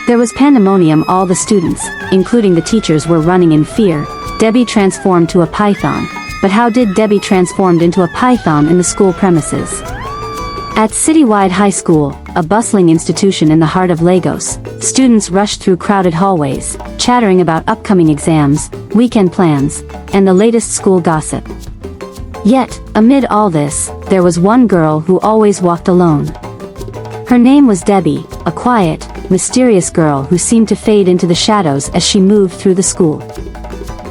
There was pandemonium. All the students, including the teachers, were running in fear. Debby transformed to a python. But how did Debby transformed into a python in the school premises? At Citywide High School, a bustling institution in the heart of Lagos, students rushed through crowded hallways, chattering about upcoming exams, weekend plans, and the latest school gossip. Yet, amid all this, there was one girl who always walked alone. Her name was Debby, a quiet, mysterious girl who seemed to fade into the shadows as she moved through the school.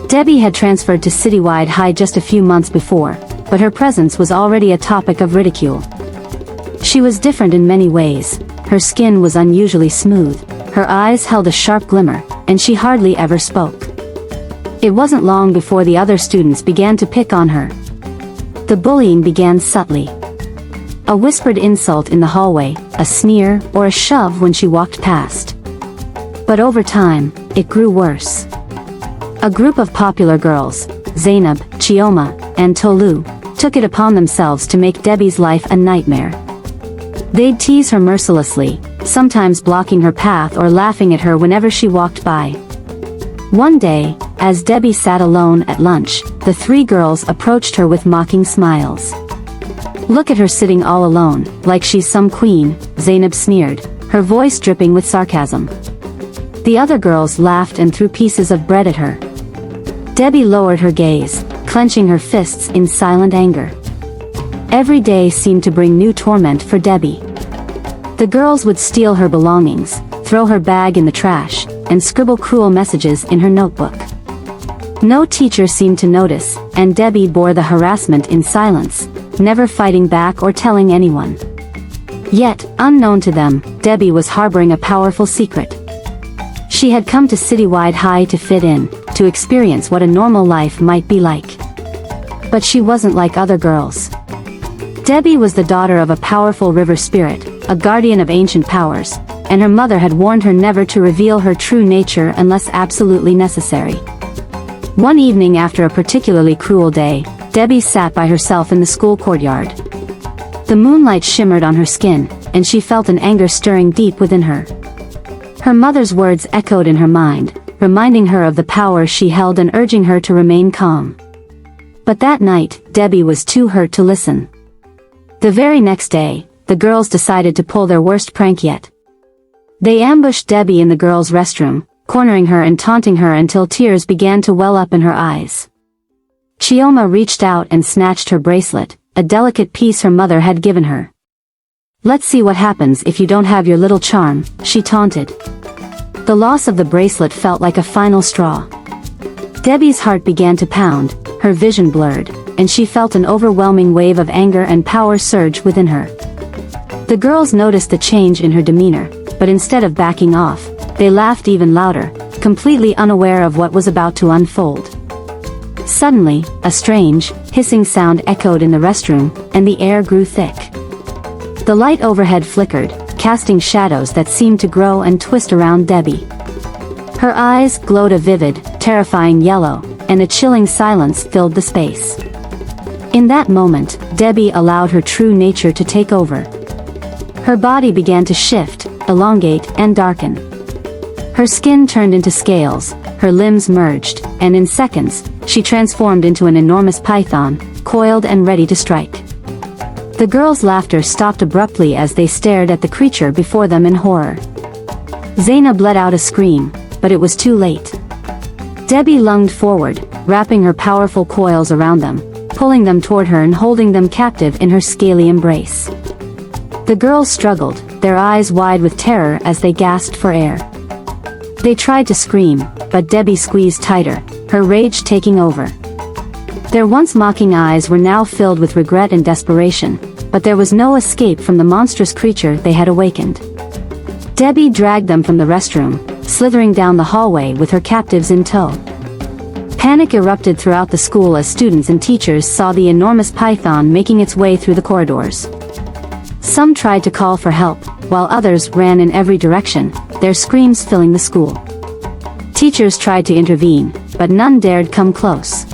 Debby had transferred to Citywide High just a few months before, but her presence was already a topic of ridicule. She was different in many ways. Her skin was unusually smooth, her eyes held a sharp glimmer, and she hardly ever spoke. It wasn't long before the other students began to pick on her. The bullying began subtly. A whispered insult in the hallway, a sneer, or a shove when she walked past. But over time, it grew worse. A group of popular girls, Zainab, Chioma, and Tolu, took it upon themselves to make Debby's life a nightmare. They'd tease her mercilessly, sometimes blocking her path or laughing at her whenever she walked by. One day, as Debby sat alone at lunch, the three girls approached her with mocking smiles. "Look at her sitting all alone, like she's some queen," Zainab sneered, her voice dripping with sarcasm. The other girls laughed and threw pieces of bread at her. Debby lowered her gaze, clenching her fists in silent anger. Every day seemed to bring new torment for Debby. The girls would steal her belongings, throw her bag in the trash, and scribble cruel messages in her notebook. No teacher seemed to notice, and Debby bore the harassment in silence, never fighting back or telling anyone. Yet, unknown to them, Debby was harboring a powerful secret. She had come to Citywide High to fit in, to experience what a normal life might be like. But she wasn't like other girls. Debby was the daughter of a powerful river spirit, a guardian of ancient powers, and her mother had warned her never to reveal her true nature unless absolutely necessary. One evening after a particularly cruel day, Debby sat by herself in the school courtyard. The moonlight shimmered on her skin, and she felt an anger stirring deep within her. Her mother's words echoed in her mind, reminding her of the power she held and urging her to remain calm. But that night, Debby was too hurt to listen. The very next day, the girls decided to pull their worst prank yet. They ambushed Debby in the girls' restroom, cornering her and taunting her until tears began to well up in her eyes. Chioma reached out and snatched her bracelet, a delicate piece her mother had given her. "Let's see what happens if you don't have your little charm," she taunted. The loss of the bracelet felt like a final straw. Debby's heart began to pound, her vision blurred, and she felt an overwhelming wave of anger and power surge within her. The girls noticed the change in her demeanor, but instead of backing off, they laughed even louder, completely unaware of what was about to unfold. Suddenly, a strange, hissing sound echoed in the restroom, and the air grew thick. The light overhead flickered, casting shadows that seemed to grow and twist around Debby. Her eyes glowed a vivid, terrifying yellow, and a chilling silence filled the space. In that moment, Debby allowed her true nature to take over. Her body began to shift, elongate, and darken. Her skin turned into scales, her limbs merged, and in seconds, she transformed into an enormous python, coiled and ready to strike. The girls' laughter stopped abruptly as they stared at the creature before them in horror. Zainab let out a scream, but it was too late. Debby lunged forward, wrapping her powerful coils around them, pulling them toward her and holding them captive in her scaly embrace. The girls struggled, their eyes wide with terror as they gasped for air. They tried to scream, but Debby squeezed tighter, her rage taking over. Their once mocking eyes were now filled with regret and desperation, but there was no escape from the monstrous creature they had awakened. Debby dragged them from the restroom, slithering down the hallway with her captives in tow. Panic erupted throughout the school as students and teachers saw the enormous python making its way through the corridors. Some tried to call for help, while others ran in every direction, their screams filling the school. Teachers tried to intervene, but none dared come close.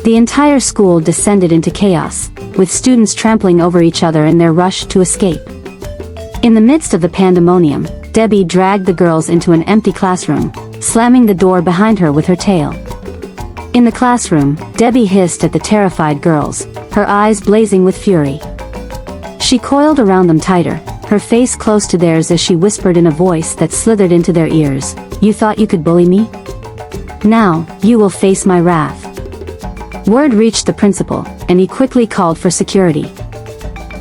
The entire school descended into chaos, with students trampling over each other in their rush to escape. In the midst of the pandemonium, Debby dragged the girls into an empty classroom, slamming the door behind her with her tail. In the classroom, Debby hissed at the terrified girls, her eyes blazing with fury. She coiled around them tighter, her face close to theirs as she whispered in a voice that slithered into their ears, "You thought you could bully me? Now, you will face my wrath." Word reached the principal, and he quickly called for security.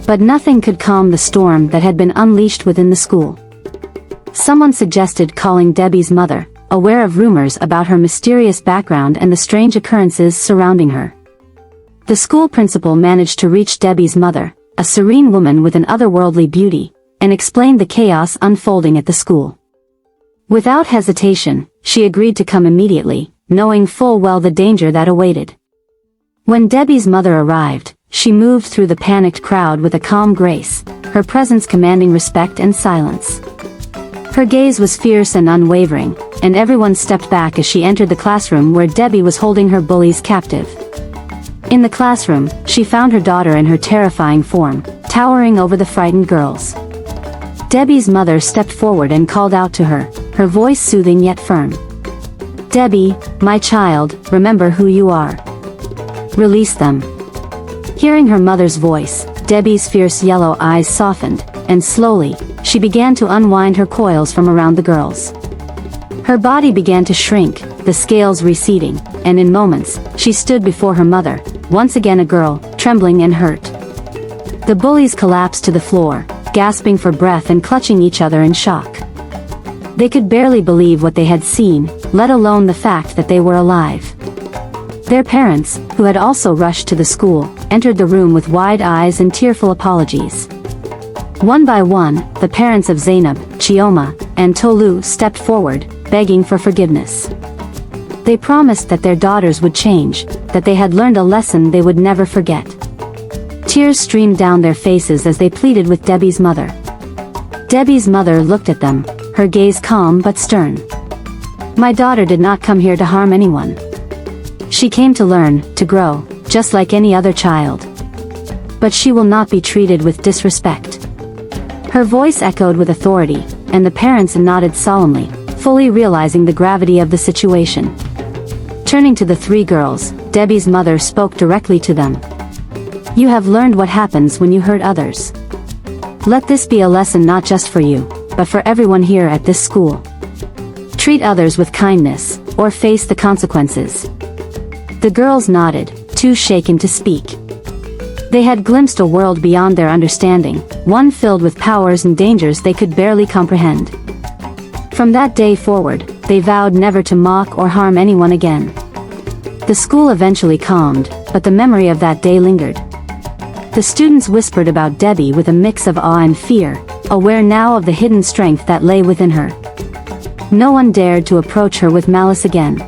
But nothing could calm the storm that had been unleashed within the school. Someone suggested calling Debby's mother, aware of rumors about her mysterious background and the strange occurrences surrounding her. The school principal managed to reach Debby's mother, a serene woman with an otherworldly beauty, and explained the chaos unfolding at the school. Without hesitation, she agreed to come immediately, knowing full well the danger that awaited. When Debby's mother arrived, she moved through the panicked crowd with a calm grace, her presence commanding respect and silence. Her gaze was fierce and unwavering, and everyone stepped back as she entered the classroom where Debby was holding her bullies captive. In the classroom, she found her daughter in her terrifying form, towering over the frightened girls. Debby's mother stepped forward and called out to her, her voice soothing yet firm. "Debby, my child, remember who you are. Release them." Hearing her mother's voice, Debby's fierce yellow eyes softened, and slowly, she began to unwind her coils from around the girls. Her body began to shrink, the scales receding, and in moments, she stood before her mother, once again a girl, trembling and hurt. The bullies collapsed to the floor, gasping for breath and clutching each other in shock. They could barely believe what they had seen, let alone the fact that they were alive. Their parents, who had also rushed to the school, entered the room with wide eyes and tearful apologies. One by one, the parents of Zainab, Chioma, and Tolu stepped forward, begging for forgiveness. They promised that their daughters would change, that they had learned a lesson they would never forget. Tears streamed down their faces as they pleaded with Debby's mother. Debby's mother looked at them, her gaze calm but stern. "My daughter did not come here to harm anyone. She came to learn, to grow, just like any other child. But she will not be treated with disrespect." Her voice echoed with authority, and the parents nodded solemnly, fully realizing the gravity of the situation. Turning to the three girls, Debby's mother spoke directly to them. "You have learned what happens when you hurt others. Let this be a lesson not just for you, but for everyone here at this school. Treat others with kindness, or face the consequences." The girls nodded, too shaken to speak. They had glimpsed a world beyond their understanding, one filled with powers and dangers they could barely comprehend. From that day forward, they vowed never to mock or harm anyone again. The school eventually calmed, but the memory of that day lingered. The students whispered about Debby with a mix of awe and fear, aware now of the hidden strength that lay within her. No one dared to approach her with malice again.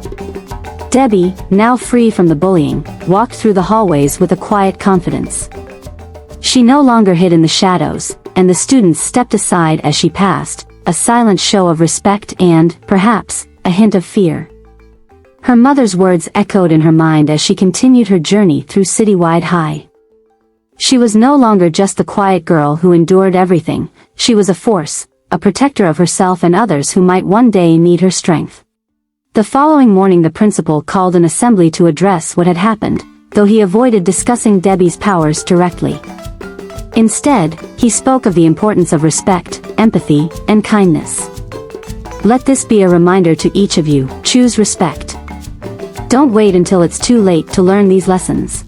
Debby, now free from the bullying, walked through the hallways with a quiet confidence. She no longer hid in the shadows, and the students stepped aside as she passed, a silent show of respect and, perhaps, a hint of fear. Her mother's words echoed in her mind as she continued her journey through Citywide High. She was no longer just the quiet girl who endured everything, she was a force, a protector of herself and others who might one day need her strength. The following morning the principal called an assembly to address what had happened, though he avoided discussing Debby's powers directly. Instead, he spoke of the importance of respect, empathy, and kindness. "Let this be a reminder to each of you, choose respect. Don't wait until it's too late to learn these lessons."